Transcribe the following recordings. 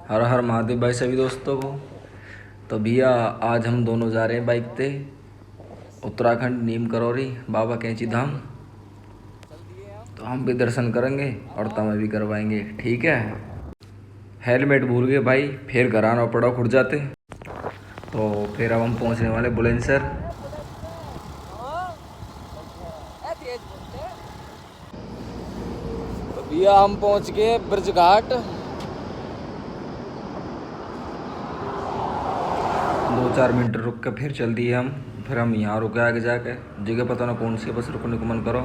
हर हर महादेव भाई सभी दोस्तों को। तो भैया आज हम दोनों जा रहे हैं बाइक पे उत्तराखंड नीम करौरी बाबा कैंची धाम। तो हम भी दर्शन करेंगे और तुम्हें भी करवाएंगे, ठीक है। हेलमेट भूल गए भाई, फिर घर आना पड़ा खुद जाते। तो फिर अब हम पहुंचने वाले बुलंदशहर। तो भैया हम पहुंच गए ब्रज घाट। 2-4 मिनट रुक के फिर चल दिए हम। फिर हम यहाँ रुके आगे जाके, जगह पता ना कौन सी, बस रुकने को मन करो,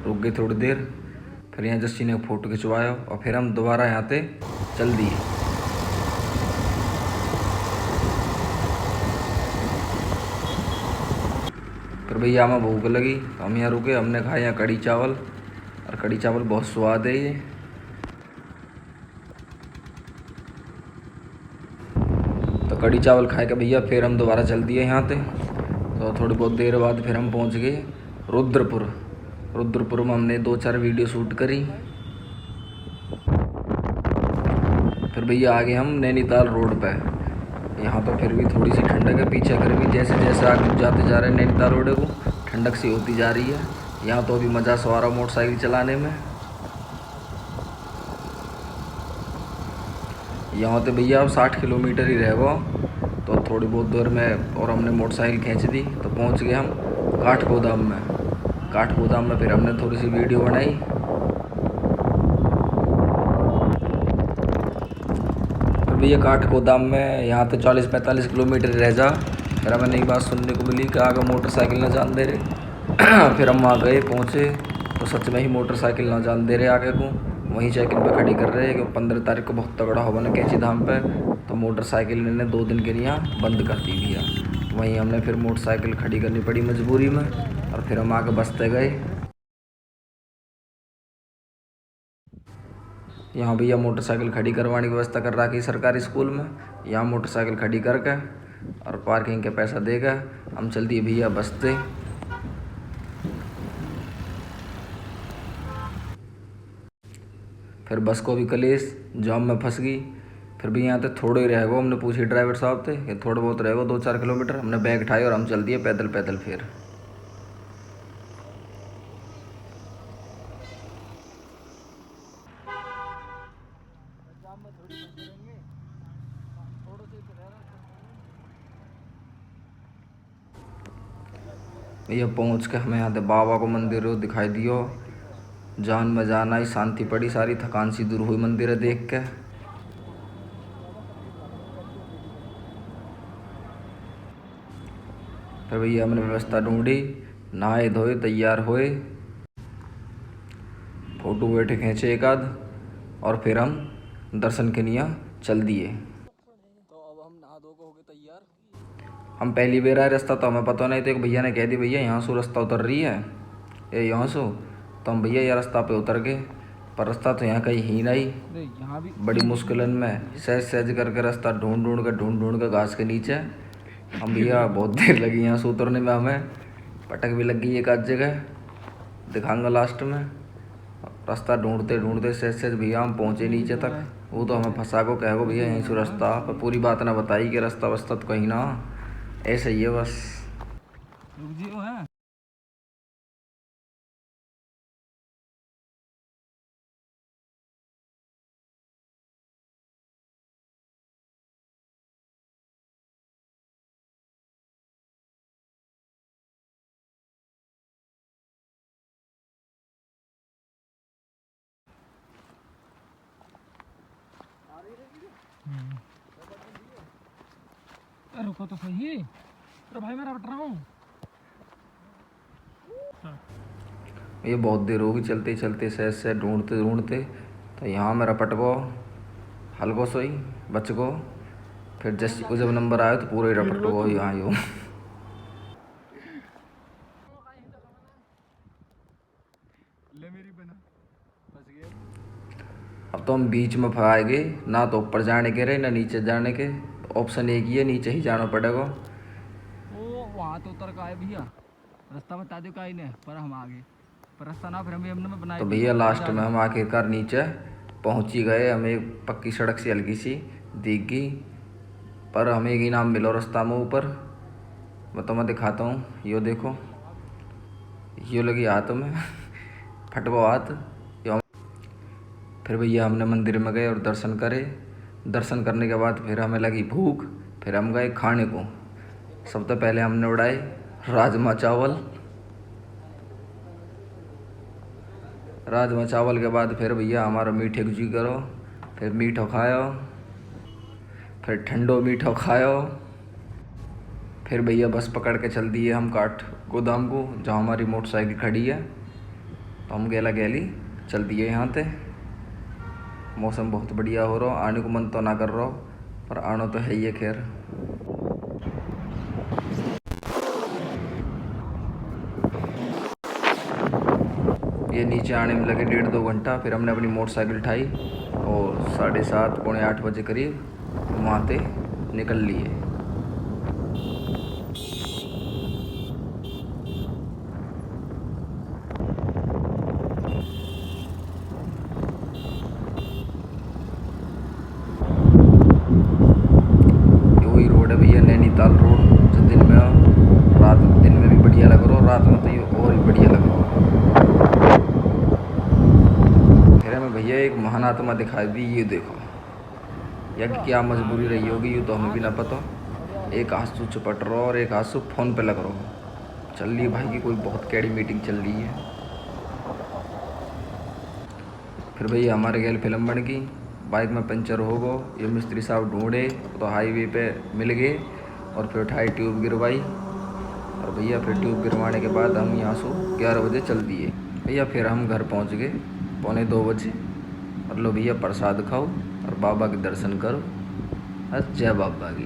रुक गए थोड़ी देर। फिर यहाँ जस्सी ने फ़ोटो खिंचवाया और फिर हम दोबारा यहाँ पे चल दिए। फिर भैया हमें भूख लगी तो हम यहाँ रुके, हमने खाया यहाँ कढ़ी चावल, और कढ़ी चावल बहुत स्वाद है ये। तो कढ़ी चावल खाए के भैया फिर हम दोबारा चल दिए यहाँ पे। तो थोड़ी बहुत देर बाद फिर हम पहुँच गए रुद्रपुर। रुद्रपुर में हमने 2-4 वीडियो शूट करी। फिर भैया आ गए हम नैनीताल रोड पे। यहाँ तो फिर भी थोड़ी सी ठंडक है, पीछे फिर भी जैसे जैसे आगे जाते जा रहे हैं नैनीताल रोड को ठंडक सी होती जा रही है। यहाँ तो अभी मज़ा सवारा मोटरसाइकिल चलाने में। यहाँ तो भैया अब 60 किलोमीटर ही रहेगा, तो थोड़ी बहुत देर में और हमने मोटरसाइकिल खींच दी तो पहुँच गए हम काठगोदाम में। काठगोदाम में फिर हमने थोड़ी सी वीडियो बनाई। फिर भैया काठगोदाम में यहाँ तो 40-45 किलोमीटर रह जा, फिर हमें नई बात सुनने को मिली कि आगे मोटरसाइकिल ना जान दे रहे। फिर हम वहाँ गए, पहुँचे तो सच में ही मोटरसाइकिल ना जान दे रहे आगे को। वहीं चेकिंग पे खड़ी कर रहे हैं कि 15 तारीख को बहुत तगड़ा होगा ना कैंची धाम पे, तो मोटरसाइकिल ने 2 दिन के लिए यहाँ बंद कर दी भैया। वहीं हमने फिर मोटरसाइकिल खड़ी करनी पड़ी मजबूरी में, और फिर हम आगे बसते गए। यहाँ भैया मोटरसाइकिल खड़ी करवाने की व्यवस्था कर रखी सरकारी स्कूल में। यहाँ मोटरसाइकिल खड़ी करके और पार्किंग के पैसा देकर हम चल दिए भैया बसते। फिर बस को भी कलेश, जाम में फंस गई। फिर भी यहाँ तक थोड़े ही रह गो, हमने पूछी ड्राइवर साहब थे कि थोड़ा बहुत रह गो 2-4 किलोमीटर। हमने बैग उठाए और हम चल दिए पैदल पैदल। फिर ये पहुँच के हमें यहाँ बाबा को मंदिर दिखाई दियो। जान में जान आई, शांति पड़ी, सारी थकान सी दूर हुई मंदिर देख के। फिर भैया हमने व्यवस्था ढूंढी, नहाए धोए तैयार हुए, फोटो बैठे खींचे एक आध, और फिर हम दर्शन के लिए चल दिए। तो अब हम नहा धो के हो गए तैयार। हम पहली बार आए, रास्ता तो हमें पता नहीं था। एक भैया ने कह दी भैया यहाँ से रास्ता उतर रही है ये यहाँ से। तो हम भैया ये रास्ता पे उतर गए, पर रास्ता तो यहाँ कहीं ही नहीं। बड़ी मुश्किलन में सहज सहज करके रास्ता ढूंढ के घास के नीचे हम भैया बहुत देर लगी यहाँ से उतरने में। हमें पटक भी लग गई एक आध जगह, दिखाऊंगा लास्ट में। रास्ता ढूंढते ढूंढते सहज भैया हम पहुँचे नीचे तक। वो तो हमें फंसा को कहो भैया यहीं से रास्ता, पर पूरी बात ना बताई कि रास्ता वस्ता तो कहीं ना, ऐसे ही है बस। रुको तो सही। अरे भाई मैं रट रहा हूँ। ये बहुत देर होगी चलते चलते सहज से ढूंढते ढूंढते। तो यहाँ मेरा पटको हल्को सोई बच को। फिर जस्ट को जब नंबर आया तो पूरे रपट को यहाँ यूँ। अब तो हम बीच में फंस गए, ना तो ऊपर जाने के रहे ना नीचे जाने के। तो ऑप्शन एक ही है, नीचे ही जाना पड़ेगा। वो वहाँ तो उतर का है भैया, रास्ता बता दो का ही नहीं, पर हम आ गए। पर रास्ता ना फिर हमने बनाया। तो भैया लास्ट में हम आखिरकार नीचे पहुँच ही गए। हमें एक पक्की सड़क सी हल्की सी दिख गई, पर हमें एक इनाम मिला रास्ता में ऊपर। मैं तुम्हें दिखाता हूँ, यो देखो, यो लगी हाथ में फटवा हाथ। यो फिर भैया हमने मंदिर में गए और दर्शन करे। दर्शन करने के बाद फिर हमें लगी भूख, फिर हम गए खाने को। सबसे पहले हमने उड़ाए राजमा चावल। राजमा चावल के बाद फिर भैया हमारा मीठे जी करो, फिर मीठो खायो, फिर ठंडो मीठो खायो। फिर भैया बस पकड़ के चल दिए हम काठ गोदाम को, जहाँ हमारी मोटरसाइकिल खड़ी है। तो हम गेला गैली चल दिए यहाँ से। मौसम बहुत बढ़िया हो रहा, आने को मन तो ना कर रहा, पर आना तो है ही है। खैर ये नीचे आने में लगे 1.5-2 घंटा। फिर हमने अपनी मोटरसाइकिल उठाई और 7:30 पौने 8 बजे करीब वहाँ से निकल लिए। वही रोड है भैया, नैनीताल रोड, जो दिन में रात दिन में भी बढ़िया लग रहा, रात में तो ये और भी बढ़िया लग रहा। फिर हमें भैया एक महान आत्मा दिखाई दी, ये देखो। या क्या मजबूरी रही होगी ये तो हमें भी ना पता। एक हाथ से चुपट रहा और एक हाथ से फ़ोन पे लग रहा। चल रही भाई की कोई बहुत कैडी मीटिंग चल रही है। फिर भैया हमारे गैल फिल्म बन गई, बाइक में पंचर हो गो। ये मिस्त्री साहब ढूंढे तो हाईवे पे मिल गए और फिर उठाई ट्यूब गिरवाई। और भैया फिर ट्यूब गिरवाने के बाद हम यहाँ से 11 बजे चल दिए। भैया फिर हम घर पहुँच गए पौने 2 बजे। और लो भैया प्रसाद खाओ और बाबा के दर्शन करो। बस जय बाबा की।